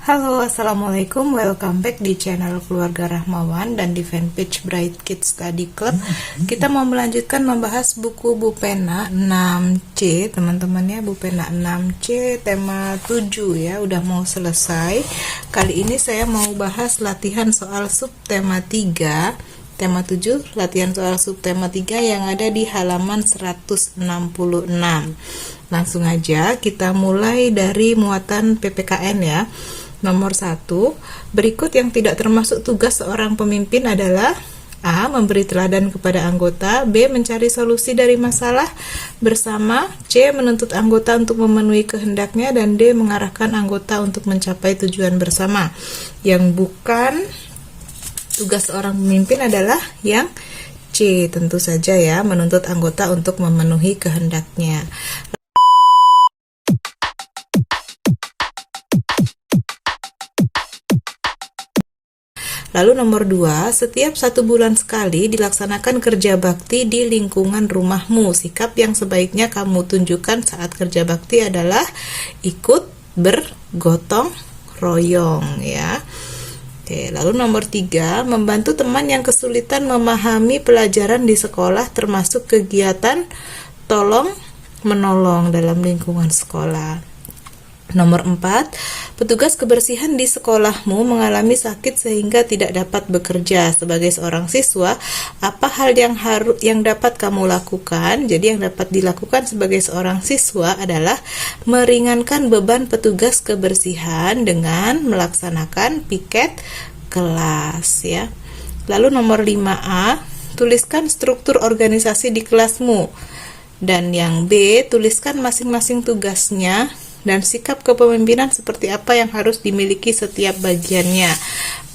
Halo, assalamualaikum, welcome back di channel Keluarga Rahmawan dan di fanpage Bright Kids Study Club. Kita mau melanjutkan membahas buku Bu Pena 6C, teman-teman ya. Bu Pena 6C tema 7 ya, udah mau selesai. Kali ini saya mau bahas latihan soal subtema 3, tema 7, latihan soal subtema 3 yang ada di halaman 166. Langsung aja kita mulai dari muatan PPKN ya. Nomor 1, berikut yang tidak termasuk tugas seorang pemimpin adalah: A. Memberi teladan kepada anggota, B. Mencari solusi dari masalah bersama, C. Menuntut anggota untuk memenuhi kehendaknya, dan D. Mengarahkan anggota untuk mencapai tujuan bersama. Yang bukan tugas seorang pemimpin adalah yang C, tentu saja ya, menuntut anggota untuk memenuhi kehendaknya. Lalu nomor 2, setiap 1 bulan sekali dilaksanakan kerja bakti di lingkungan rumahmu. Sikap yang sebaiknya kamu tunjukkan saat kerja bakti adalah ikut bergotong royong ya. Oke, lalu nomor 3, membantu teman yang kesulitan memahami pelajaran di sekolah termasuk kegiatan tolong menolong dalam lingkungan sekolah. Nomor 4, petugas kebersihan di sekolahmu mengalami sakit sehingga tidak dapat bekerja. Sebagai seorang siswa, apa hal yang dapat kamu lakukan? Jadi yang dapat dilakukan sebagai seorang siswa adalah meringankan beban petugas kebersihan dengan melaksanakan piket kelas ya. Lalu nomor 5A, tuliskan struktur organisasi di kelasmu. Dan yang B, tuliskan masing-masing tugasnya dan sikap kepemimpinan seperti apa yang harus dimiliki setiap bagiannya.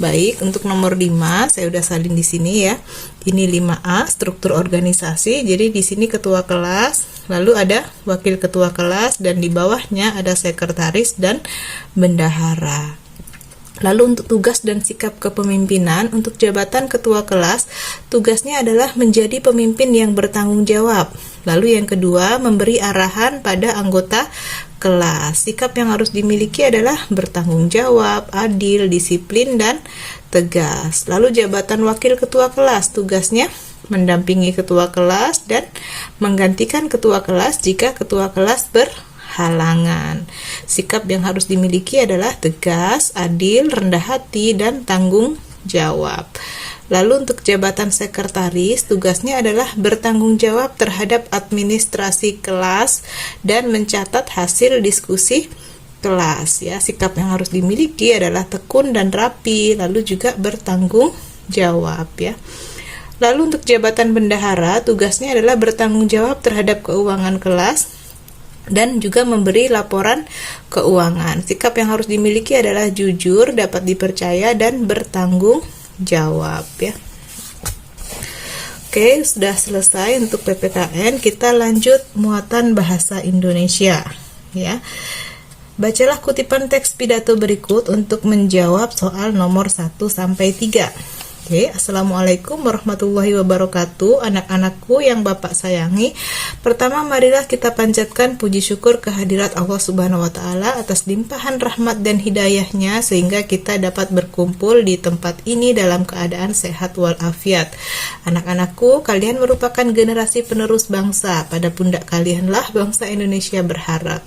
Baik, untuk nomor 5 saya udah salin di sini ya. Ini 5A, struktur organisasi. Jadi di sini ketua kelas, lalu ada wakil ketua kelas, dan di bawahnya ada sekretaris dan bendahara. Lalu untuk tugas dan sikap kepemimpinan, untuk jabatan ketua kelas, tugasnya adalah menjadi pemimpin yang bertanggung jawab. Lalu yang kedua, memberi arahan pada anggota kelas. Sikap yang harus dimiliki adalah bertanggung jawab, adil, disiplin, dan tegas. Lalu jabatan wakil ketua kelas, tugasnya mendampingi ketua kelas dan menggantikan ketua kelas jika ketua kelas berhalangan. Sikap yang harus dimiliki adalah tegas, adil, rendah hati, dan tanggung jawab. Lalu untuk jabatan sekretaris, tugasnya adalah bertanggung jawab terhadap administrasi kelas dan mencatat hasil diskusi kelas ya. Sikap yang harus dimiliki adalah tekun dan rapi, lalu juga bertanggung jawab ya. Lalu untuk jabatan bendahara, tugasnya adalah bertanggung jawab terhadap keuangan kelas dan juga memberi laporan keuangan. Sikap yang harus dimiliki adalah jujur, dapat dipercaya, dan bertanggung jawab ya. Oke, sudah selesai untuk PPKN. Kita lanjut muatan bahasa Indonesia ya. Bacalah kutipan teks pidato berikut untuk menjawab soal nomor 1 sampai 3. Oke, Assalamualaikum warahmatullahi wabarakatuh. Anak-anakku yang Bapak sayangi, pertama marilah kita panjatkan puji syukur kehadirat Allah Subhanahu wa Ta'ala atas limpahan rahmat dan hidayahnya sehingga kita dapat berkumpul di tempat ini dalam keadaan sehat walafiat. Anak-anakku, kalian merupakan generasi penerus bangsa. Pada pundak kalianlah bangsa Indonesia berharap.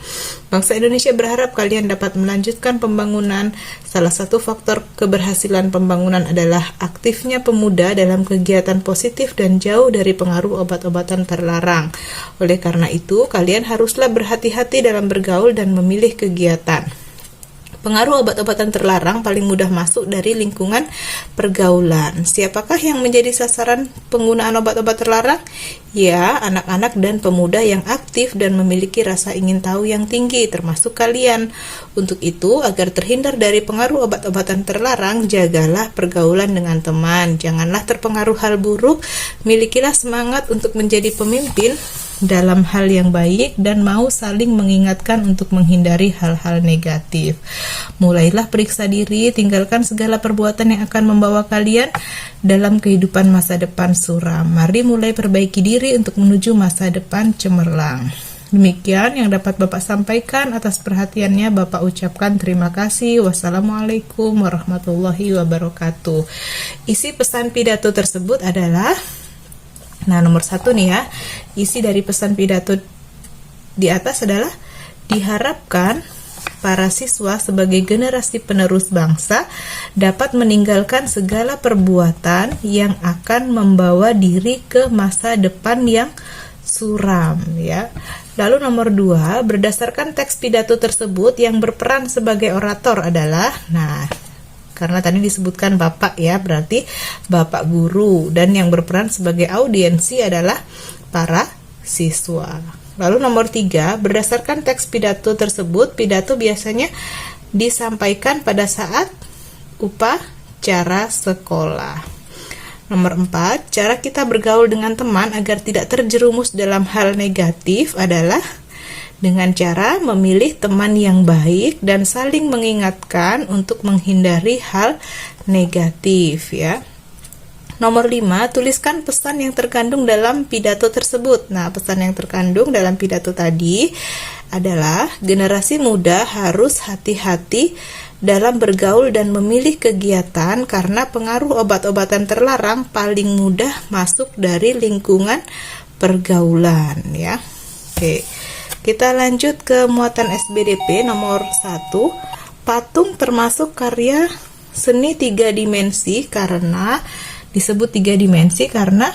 Bangsa Indonesia berharap kalian dapat melanjutkan pembangunan. Salah satu faktor keberhasilan pembangunan adalah aktifnya pemuda dalam kegiatan positif dan jauh dari pengaruh obat-obatan terlarang. Oleh karena itu, kalian haruslah berhati-hati dalam bergaul dan memilih kegiatan. Pengaruh obat-obatan terlarang paling mudah masuk dari lingkungan pergaulan. Siapakah yang menjadi sasaran penggunaan obat-obat terlarang? Ya, anak-anak dan pemuda yang aktif dan memiliki rasa ingin tahu yang tinggi, termasuk kalian. Untuk itu, agar terhindar dari pengaruh obat-obatan terlarang, jagalah pergaulan dengan teman. Janganlah terpengaruh hal buruk, milikilah semangat untuk menjadi pemimpin dalam hal yang baik dan mau saling mengingatkan untuk menghindari hal-hal negatif. Mulailah periksa diri, tinggalkan segala perbuatan yang akan membawa kalian dalam kehidupan masa depan suram. Mari mulai perbaiki diri untuk menuju masa depan cemerlang. Demikian yang dapat Bapak sampaikan. Atas perhatiannya Bapak ucapkan terima kasih. Wassalamualaikum warahmatullahi wabarakatuh. Isi pesan pidato tersebut adalah, nah nomor 1 nih ya, isi dari pesan pidato di atas adalah diharapkan para siswa sebagai generasi penerus bangsa dapat meninggalkan segala perbuatan yang akan membawa diri ke masa depan yang suram ya. Lalu nomor 2, berdasarkan teks pidato tersebut yang berperan sebagai orator adalah, nah karena tadi disebutkan Bapak ya, berarti Bapak guru, dan yang berperan sebagai audiensi adalah para siswa. Lalu nomor 3, berdasarkan teks pidato tersebut, pidato biasanya disampaikan pada saat upacara sekolah. Nomor 4, cara kita bergaul dengan teman agar tidak terjerumus dalam hal negatif adalah dengan cara memilih teman yang baik dan saling mengingatkan untuk menghindari hal negatif ya. Nomor 5, tuliskan pesan yang terkandung dalam pidato tersebut. Nah, pesan yang terkandung dalam pidato tadi adalah generasi muda harus hati-hati dalam bergaul dan memilih kegiatan karena pengaruh obat-obatan terlarang paling mudah masuk dari lingkungan pergaulan ya. Oke. Kita lanjut ke muatan SBDP nomor 1. Patung termasuk karya seni 3 dimensi karena disebut 3 dimensi karena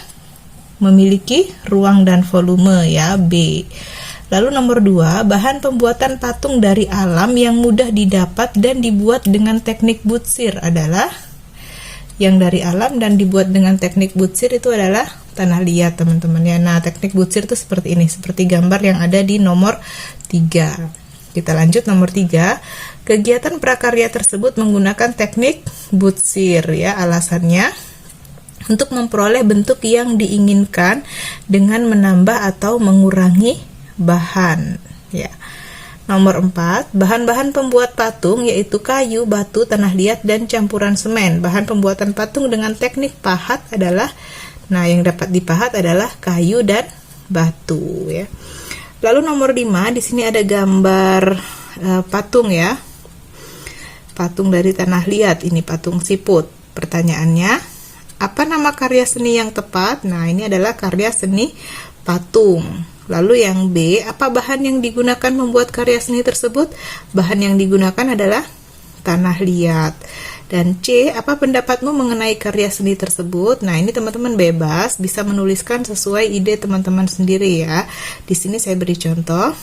memiliki ruang dan volume ya, B. Lalu nomor 2, bahan pembuatan patung dari alam yang mudah didapat dan dibuat dengan teknik butsir adalah, yang dari alam dan dibuat dengan teknik butsir itu adalah tanah liat teman-teman ya. Nah, teknik butsir itu seperti ini, seperti gambar yang ada di nomor 3. Kita lanjut nomor 3, kegiatan prakarya tersebut menggunakan teknik butsir ya. Alasannya untuk memperoleh bentuk yang diinginkan dengan menambah atau mengurangi bahan ya. Nomor 4, bahan-bahan pembuat patung yaitu kayu, batu, tanah liat, dan campuran semen. Bahan pembuatan patung dengan teknik pahat adalah, nah yang dapat dipahat adalah kayu dan batu ya. Lalu nomor 5, di sini ada gambar patung ya. Patung dari tanah liat, ini patung siput. Pertanyaannya, apa nama karya seni yang tepat? Nah, ini adalah karya seni patung. Lalu yang B, apa bahan yang digunakan membuat karya seni tersebut? Bahan yang digunakan adalah tanah liat. Dan C, apa pendapatmu mengenai karya seni tersebut? Nah, ini teman-teman bebas, bisa menuliskan sesuai ide teman-teman sendiri ya. Di sini saya beri contoh.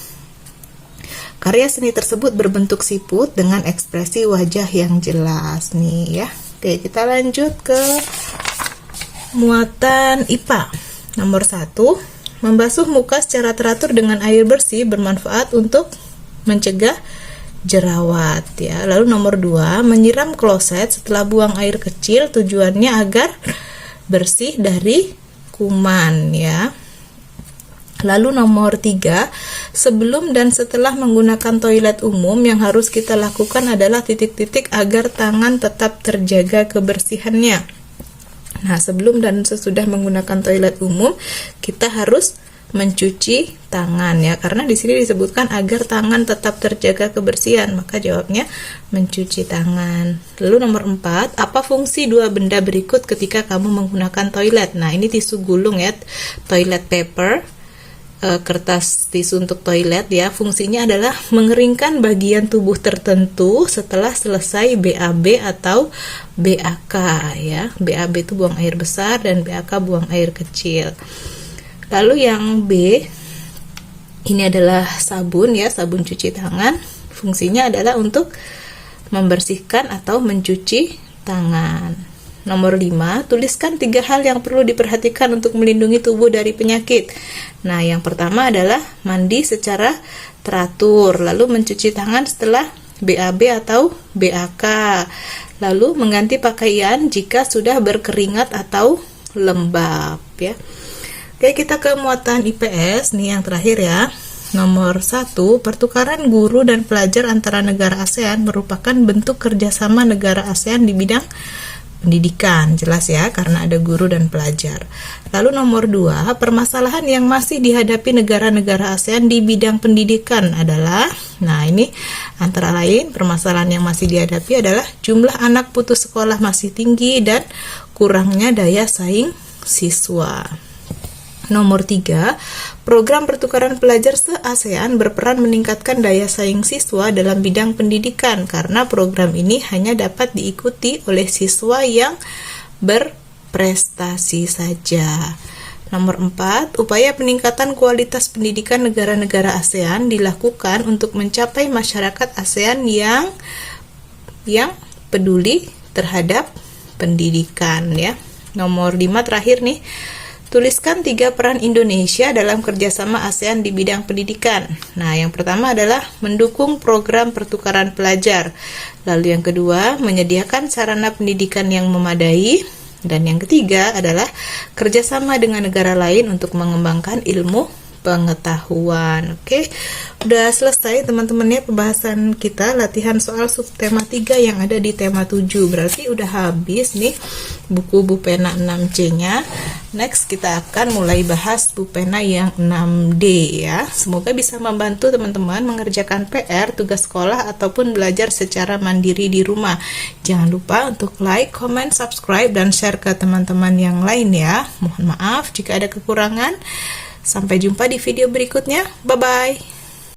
Karya seni tersebut berbentuk siput dengan ekspresi wajah yang jelas nih ya. Oke, kita lanjut ke muatan IPA. Nomor 1, membasuh muka secara teratur dengan air bersih bermanfaat untuk mencegah jerawat ya. Lalu nomor 2, menyiram kloset setelah buang air kecil, tujuannya agar bersih dari kuman ya. Lalu nomor 3, sebelum dan setelah menggunakan toilet umum yang harus kita lakukan adalah titik-titik agar tangan tetap terjaga kebersihannya. Nah, sebelum dan sesudah menggunakan toilet umum, kita harus mencuci tangan ya, karena di sini disebutkan agar tangan tetap terjaga kebersihan, maka jawabnya mencuci tangan. Lalu nomor 4, apa fungsi 2 benda berikut ketika kamu menggunakan toilet? Nah, ini tisu gulung ya, toilet paper, kertas tisu untuk toilet ya. Fungsinya adalah mengeringkan bagian tubuh tertentu setelah selesai BAB atau BAK ya. BAB itu buang air besar dan BAK buang air kecil. Lalu yang B, ini adalah sabun ya, sabun cuci tangan. Fungsinya adalah untuk membersihkan atau mencuci tangan. Nomor 5, tuliskan 3 hal yang perlu diperhatikan untuk melindungi tubuh dari penyakit. Nah, yang pertama adalah mandi secara teratur, lalu mencuci tangan setelah BAB atau BAK, lalu mengganti pakaian jika sudah berkeringat atau lembab ya. Oke, kita ke muatan IPS nih yang terakhir ya. Nomor 1, pertukaran guru dan pelajar antara negara ASEAN merupakan bentuk kerjasama negara ASEAN di bidang pendidikan, jelas ya, karena ada guru dan pelajar. Lalu nomor 2, permasalahan yang masih dihadapi negara-negara ASEAN di bidang pendidikan adalah, nah ini antara lain permasalahan yang masih dihadapi adalah jumlah anak putus sekolah masih tinggi dan kurangnya daya saing siswa. Nomor 3, program pertukaran pelajar se-ASEAN berperan meningkatkan daya saing siswa dalam bidang pendidikan karena program ini hanya dapat diikuti oleh siswa yang berprestasi saja. Nomor 4, upaya peningkatan kualitas pendidikan negara-negara ASEAN dilakukan untuk mencapai masyarakat ASEAN yang peduli terhadap pendidikan ya. Nomor 5 terakhir nih. Tuliskan 3 peran Indonesia dalam kerjasama ASEAN di bidang pendidikan. Nah, yang pertama adalah mendukung program pertukaran pelajar. Lalu yang kedua, menyediakan sarana pendidikan yang memadai. Dan yang ketiga adalah kerjasama dengan negara lain untuk mengembangkan ilmu pengetahuan. Oke, udah selesai teman-teman ya pembahasan kita latihan soal subtema 3 yang ada di tema 7. Berarti udah habis nih buku Bupena 6C-nya. Next kita akan mulai bahas Bupena yang 6D ya. Semoga bisa membantu teman-teman mengerjakan PR, tugas sekolah ataupun belajar secara mandiri di rumah. Jangan lupa untuk like, comment, subscribe dan share ke teman-teman yang lain ya. Mohon maaf jika ada kekurangan. Sampai jumpa di video berikutnya. Bye-bye.